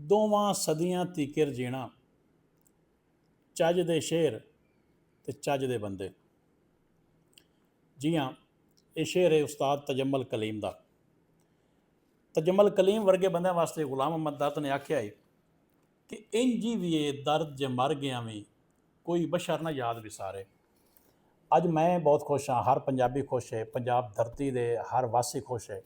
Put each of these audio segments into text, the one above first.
ਦੋਵਾਂ ਸਦੀਆਂ ਤੀਕਰ ਜੀਣਾ, ਚੱਜ ਦੇ ਸ਼ੇਰ ਤੇ ਚੱਜ ਦੇ ਬੰਦੇ। ਜੀ ਹਾਂ, ਇਹ ਸ਼ੇਰ ਹੈ ਉਸਤਾਦ ਤਜਮਲ ਕਲੀਮ ਦਾ। ਤਜਮਲ ਕਲੀਮ ਵਰਗੇ ਬੰਦਿਆਂ ਵਾਸਤੇ ਗੁਲਾਮ ਅਹਿਮਦ ਦਰਦ ਨੇ ਆਖਿਆ ਹੈ ਕਿ ਇੰਝ ਵੀ ਇਹ ਦਰਦ ਜੇ ਮਰ ਗਿਆ ਵੀ ਕੋਈ ਬਸ਼ਰ ਨਾ ਯਾਦ ਵਿਸਾਰੇ। ਅੱਜ ਮੈਂ ਬਹੁਤ ਖੁਸ਼ ਹਾਂ, ਹਰ ਪੰਜਾਬੀ ਖੁਸ਼ ਹੈ, ਪੰਜਾਬ ਧਰਤੀ ਦੇ ਹਰ ਵਾਸੀ ਖੁਸ਼ ਹੈ,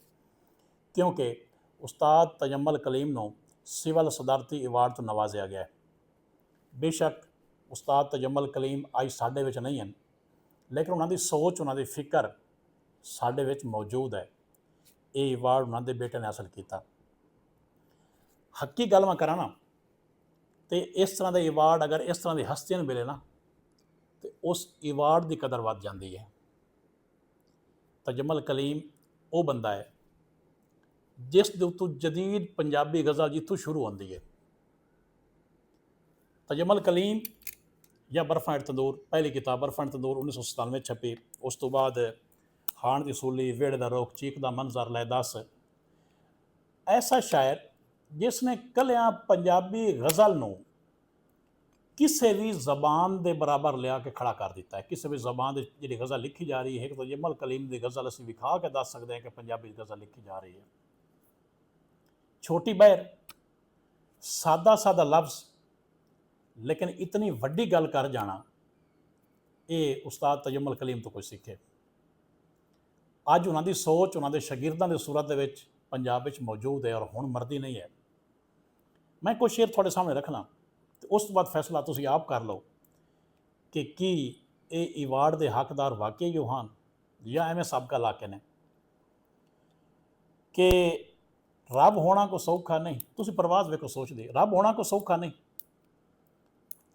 ਕਿਉਂਕਿ ਉਸਤਾਦ ਤਜਮਲ ਕਲੀਮ ਨੂੰ ਸਿਵਲ ਸਦਾਰਤੀ ਅਵਾਰਡ ਤੋਂ ਨਵਾਜ਼ਿਆ ਗਿਆ ਹੈ। ਬੇਸ਼ੱਕ ਉਸਤਾਦ ਤਜਮਲ ਕਲੀਮ ਅੱਜ ਸਾਡੇ ਵਿੱਚ ਨਹੀਂ ਹਨ, ਲੇਕਿਨ ਉਹਨਾਂ ਦੀ ਸੋਚ, ਉਹਨਾਂ ਦੀ ਫਿਕਰ ਸਾਡੇ ਵਿੱਚ ਮੌਜੂਦ ਹੈ। ਇਹ ਅਵਾਰਡ ਉਹਨਾਂ ਦੇ ਬੇਟੇ ਨੇ ਹਾਸਲ ਕੀਤਾ। ਹੱਕੀ ਗੱਲ ਮੈਂ ਕਰਾਂ ਨਾ, ਤੇ ਇਸ ਤਰ੍ਹਾਂ ਦੇ ਅਵਾਰਡ ਅਗਰ ਇਸ ਤਰ੍ਹਾਂ ਦੀ ਹਸਤੀਆਂ ਨੂੰ ਮਿਲੇ ਨਾ, ਤੇ ਉਸ ਅਵਾਰਡ ਦੀ ਕਦਰ ਵੱਧ ਜਾਂਦੀ ਹੈ। ਤਜਮਲ ਕਲੀਮ ਉਹ ਬੰਦਾ ਹੈ ਜਿਸ ਦੇ ਉੱਤੋਂ ਜਦੀਦ ਪੰਜਾਬੀ ਗਜ਼ਲ ਜਿੱਥੋਂ ਸ਼ੁਰੂ ਹੁੰਦੀ ਹੈ। ਤਜਮਲ ਕਲੀਮ ਜਾਂ ਬਰਫਾਂ ਹੇਠ ਤੰਦੂਰ, ਪਹਿਲੀ ਕਿਤਾਬ ਬਰਫਾਂ ਹੇਠ ਤੰਦੂਰ 1997 ਛਪੀ। ਉਸ ਤੋਂ ਬਾਅਦ ਹਾਣ ਦੀ ਸੂਲੀ, ਵਿਹੜੇ ਦਾ ਰੁੱਖ, ਚੀਕ ਦਾ ਮੰਜ਼ਰ, ਲੈ ਦੱਸ। ਐਸਾ ਸ਼ਾਇਰ ਜਿਸ ਨੇ ਕਲਿਆਂ ਪੰਜਾਬੀ ਗਜ਼ਲ ਨੂੰ ਕਿਸੇ ਵੀ ਜ਼ਬਾਨ ਦੇ ਬਰਾਬਰ ਲਿਆ ਕੇ ਖੜਾ ਕਰ ਦਿੱਤਾ ਹੈ। ਕਿਸੇ ਵੀ ਜ਼ਬਾਨ ਦੀ ਜਿਹੜੀ ਗਜ਼ਲ ਲਿਖੀ ਜਾ ਰਹੀ ਹੈ, ਤਜਮਲ ਕਲੀਮ ਦੀ ਗਜ਼ਲ ਅਸੀਂ ਵਿਖਾ ਕੇ ਦੱਸ ਸਕਦੇ ਹਾਂ ਕਿ ਪੰਜਾਬੀ ਗਜ਼ਲ ਲਿਖੀ ਜਾ ਰਹੀ ਹੈ। ਛੋਟੀ ਬਹਿਰ, ਸਾਦਾ ਸਾਦਾ ਲਫ਼ਜ਼, ਲੇਕਿਨ ਇਤਨੀ ਵੱਡੀ ਗੱਲ ਕਰ ਜਾਣਾ, ਇਹ ਉਸਤਾਦ ਤਜਮਲ ਕਲੀਮ ਤੋਂ ਕੁਝ ਸਿੱਖੇ। ਅੱਜ ਉਹਨਾਂ ਦੀ ਸੋਚ ਉਹਨਾਂ ਦੇ ਸ਼ਾਗਿਰਦਾਂ ਦੀ ਸੂਰਤ ਦੇ ਵਿੱਚ ਪੰਜਾਬ ਵਿੱਚ ਮੌਜੂਦ ਹੈ, ਔਰ ਹੁਣ ਮਰਦੀ ਨਹੀਂ ਹੈ। ਮੈਂ ਕੁਝ ਸ਼ੇਰ ਤੁਹਾਡੇ ਸਾਹਮਣੇ ਰੱਖਣਾ, ਤੇ ਉਸ ਤੋਂ ਬਾਅਦ ਫੈਸਲਾ ਤੁਸੀਂ ਆਪ ਕਰ ਲਓ ਕਿ ਕੀ ਇਹ ਅਵਾਰਡ ਦੇ ਹੱਕਦਾਰ ਵਾਕਈ ਉਹ ਹਨ ਜਾਂ ਐਵੇਂ ਸਾਬਕਾ ਲਾ ਕੇ ਨੇ। ਕਿ ਰੱਬ ਹੋਣਾ ਕੋਈ ਸੌਖਾ ਨਹੀਂ। ਤੁਸੀਂ ਪ੍ਰਵਾਜ਼ ਵੇਖੋ ਸੋਚਦੇ, ਰੱਬ ਹੋਣਾ ਕੋਈ ਸੌਖਾ ਨਹੀਂ,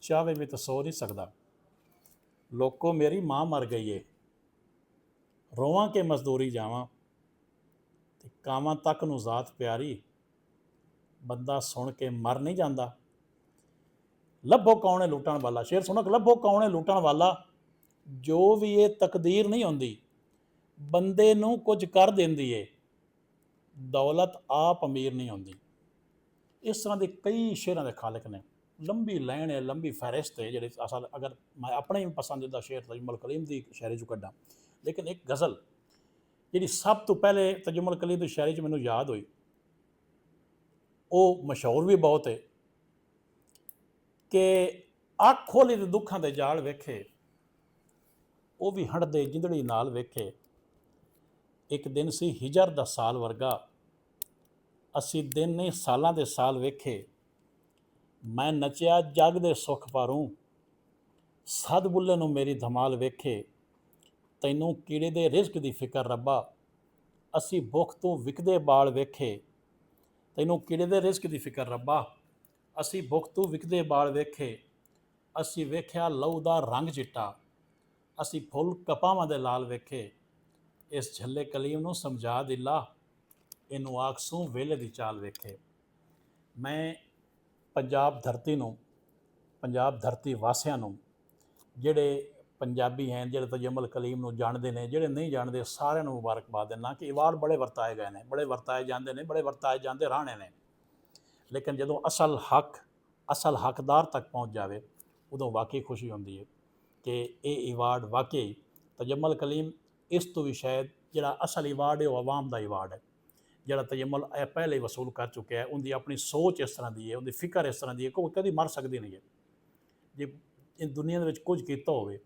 ਚਾਹਵੇ ਵੀ ਤਾਂ ਸੋ ਨਹੀਂ ਸਕਦਾ। ਲੋਕੋ ਮੇਰੀ ਮਾਂ ਮਰ ਗਈ ਏ, ਰੋਵਾਂ ਕੇ ਮਜ਼ਦੂਰੀ ਜਾਵਾਂ, ਤੇ ਕਾਵਾਂ ਤੱਕ ਨੂੰ ਜ਼ਾਤ ਪਿਆਰੀ, ਬੰਦਾ ਸੁਣ ਕੇ ਮਰ ਨਹੀਂ ਜਾਂਦਾ। ਲੱਭੋ ਕੌਣ ਹੈ ਲੁੱਟਣ ਵਾਲਾ, ਸ਼ੇਰ ਸੁਣੋ, ਲੱਭੋ ਕੌਣ ਹੈ ਲੁੱਟਣ ਵਾਲਾ, ਜੋ ਵੀ ਇਹ ਤਕਦੀਰ ਨਹੀਂ ਹੁੰਦੀ ਬੰਦੇ ਨੂੰ ਕੁਝ ਕਰ ਦਿੰਦੀ ਏ, ਦੌਲਤ ਆਪ ਅਮੀਰ ਨਹੀਂ ਹੁੰਦੀ। ਇਸ ਤਰ੍ਹਾਂ ਦੇ ਕਈ ਸ਼ੇਰਾਂ ਦੇ ਖਾਲਕ ਨੇ। ਲੰਬੀ ਲਾਈਨ ਹੈ, ਲੰਬੀ ਫਹਿਰਿਸਤ ਹੈ, ਜਿਹੜੇ ਅਸਲ ਅਗਰ ਮੈਂ ਆਪਣੇ ਵੀ ਪਸੰਦੀਦਾ ਸ਼ੇਰ ਤਜਮਲ ਕਲੀਮ ਦੀ ਸ਼ਾਇਰੀ 'ਚੋਂ ਕੱਢਾਂ, ਲੇਕਿਨ ਇੱਕ ਗਜ਼ਲ ਜਿਹੜੀ ਸਭ ਤੋਂ ਪਹਿਲੇ ਤਜਮਲ ਕਲੀਮ ਦੀ ਸ਼ਾਇਰੀ 'ਚ ਮੈਨੂੰ ਯਾਦ ਹੋਈ, ਉਹ ਮਸ਼ਹੂਰ ਵੀ ਬਹੁਤ ਹੈ ਕਿ ਅੱਖ ਖੋਲ੍ਹੀ ਦੇ ਦੁੱਖਾਂ ਦੇ ਜਾਲ ਵੇਖੇ, ਉਹ ਵੀ ਹੰਢਦੇ ਜਿੰਦੜੀ ਨਾਲ ਵੇਖੇ। ਇੱਕ ਦਿਨ ਸੀ ਹਿਜਰ ਦਾ ਸਾਲ ਵਰਗਾ, ਅਸੀਂ ਦਿਨ ਨਹੀਂ ਸਾਲਾਂ ਦੇ ਸਾਲ ਵੇਖੇ। ਮੈਂ ਨੱਚਿਆ ਜੱਗ ਦੇ ਸੁੱਖ ਪਾਰੂ, ਸਦ ਬੁੱਲੇ ਨੂੰ ਮੇਰੀ ਧਮਾਲ ਵੇਖੇ। ਤੈਨੂੰ ਕੀੜੇ ਦੇ ਰਿਜ਼ਕ ਦੀ ਫਿਕਰ ਰੱਬਾ, ਅਸੀਂ ਭੁੱਖ ਤੋਂ ਵਿਕਦੇ ਬਾਲ ਵੇਖੇ। ਤੈਨੂੰ ਕੀੜੇ ਦੇ ਰਿਜ਼ਕ ਦੀ ਫਿਕਰ ਰੱਬਾ, ਅਸੀਂ ਭੁੱਖ ਤੋਂ ਵਿਕਦੇ ਬਾਲ ਵੇਖੇ। ਅਸੀਂ ਵੇਖਿਆ ਲਹੂ ਦਾ ਰੰਗ ਚਿੱਟਾ, ਅਸੀਂ ਫੁੱਲ ਕਪਾਵਾਂ ਦੇ ਲਾਲ ਵੇਖੇ। ਇਸ ਝੱਲੇ ਕਲੀਮ ਨੂੰ ਸਮਝਾ ਦਿਲਾ, ਇਹਨੂੰ ਆਖਸੂ ਵੇਲੇ ਦੀ ਚਾਲ ਵੇਖੇ। ਮੈਂ ਪੰਜਾਬ ਧਰਤੀ ਨੂੰ, ਪੰਜਾਬ ਧਰਤੀ ਵਾਸੀਆਂ ਨੂੰ, ਜਿਹੜੇ ਪੰਜਾਬੀ ਹਨ, ਜਿਹੜੇ ਤਜਮਲ ਕਲੀਮ ਨੂੰ ਜਾਣਦੇ ਨੇ, ਜਿਹੜੇ ਨਹੀਂ ਜਾਣਦੇ, ਸਾਰਿਆਂ ਨੂੰ ਮੁਬਾਰਕਬਾਦ ਦਿੰਦਾ ਕਿ ਅਵਾਰਡ ਬੜੇ ਵਰਤਾਏ ਗਏ ਨੇ, ਬੜੇ ਵਰਤਾਏ ਜਾਂਦੇ ਨੇ, ਬੜੇ ਵਰਤਾਏ ਜਾਂਦੇ ਰਹਿਣੇ ਨੇ, ਲੇਕਿਨ ਜਦੋਂ ਅਸਲ ਹੱਕ, ਅਸਲ ਹੱਕਦਾਰ ਤੱਕ ਪਹੁੰਚ ਜਾਵੇ, ਉਦੋਂ ਵਾਕਈ ਖੁਸ਼ੀ ਹੁੰਦੀ ਹੈ ਕਿ ਇਹ ਅਵਾਰਡ ਵਾਕਈ ਤਜਮਲ ਕਲੀਮ ਇਸ ਤੋਂ ਵੀ ਸ਼ਾਇਦ ਜਿਹੜਾ ਅਸਲ ਅਵਾਰਡ ਹੈ ਉਹ ਆਵਾਮ ਦਾ ਅਵਾਰਡ ਹੈ। ਜਿਹੜਾ ਤਜਮਲ ਇਹ ਪਹਿਲੇ ਵਸੂਲ ਕਰ ਚੁੱਕਿਆ ਹੈ, ਉਹਦੀ ਆਪਣੀ ਸੋਚ ਇਸ ਤਰ੍ਹਾਂ ਦੀ ਹੈ, ਉਹਦੀ ਫਿਕਰ ਇਸ ਤਰ੍ਹਾਂ ਦੀ ਹੈ, ਕੋਈ ਕਦੀ ਮਰ ਸਕਦੀ ਨਹੀਂ ਹੈ। ਜੇ ਇਹ ਦੁਨੀਆ ਦੇ ਵਿੱਚ ਕੁਝ ਕੀਤਾ ਹੋਵੇ,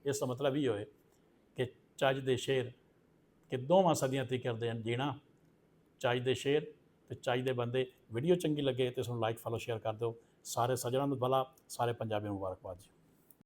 ਇਸ ਦਾ ਮਤਲਬ ਇਹ ਹੋਏ ਕਿ ਚੱਜ ਦੇ ਸ਼ੇਰ, ਕਿ ਦੋਵਾਂ ਸਦੀਆਂ ਤੀਕਰ ਦੇ ਜੀਣਾ, ਚੱਜ ਦੇ ਸ਼ੇਰ ਤੇ ਚੱਜ ਦੇ ਬੰਦੇ। ਵੀਡੀਓ ਚੰਗੀ ਲੱਗੇ ਤੇ ਇਸ ਨੂੰ ਲਾਈਕ, ਫੋਲੋ, ਸ਼ੇਅਰ ਕਰ ਦਿਓ। ਸਾਰੇ ਸੱਜਣਾਂ ਨੂੰ ਭਲਾ, ਸਾਰੇ ਪੰਜਾਬੀਆਂ ਨੂੰ ਮੁਬਾਰਕਬਾਦ ਜੀ।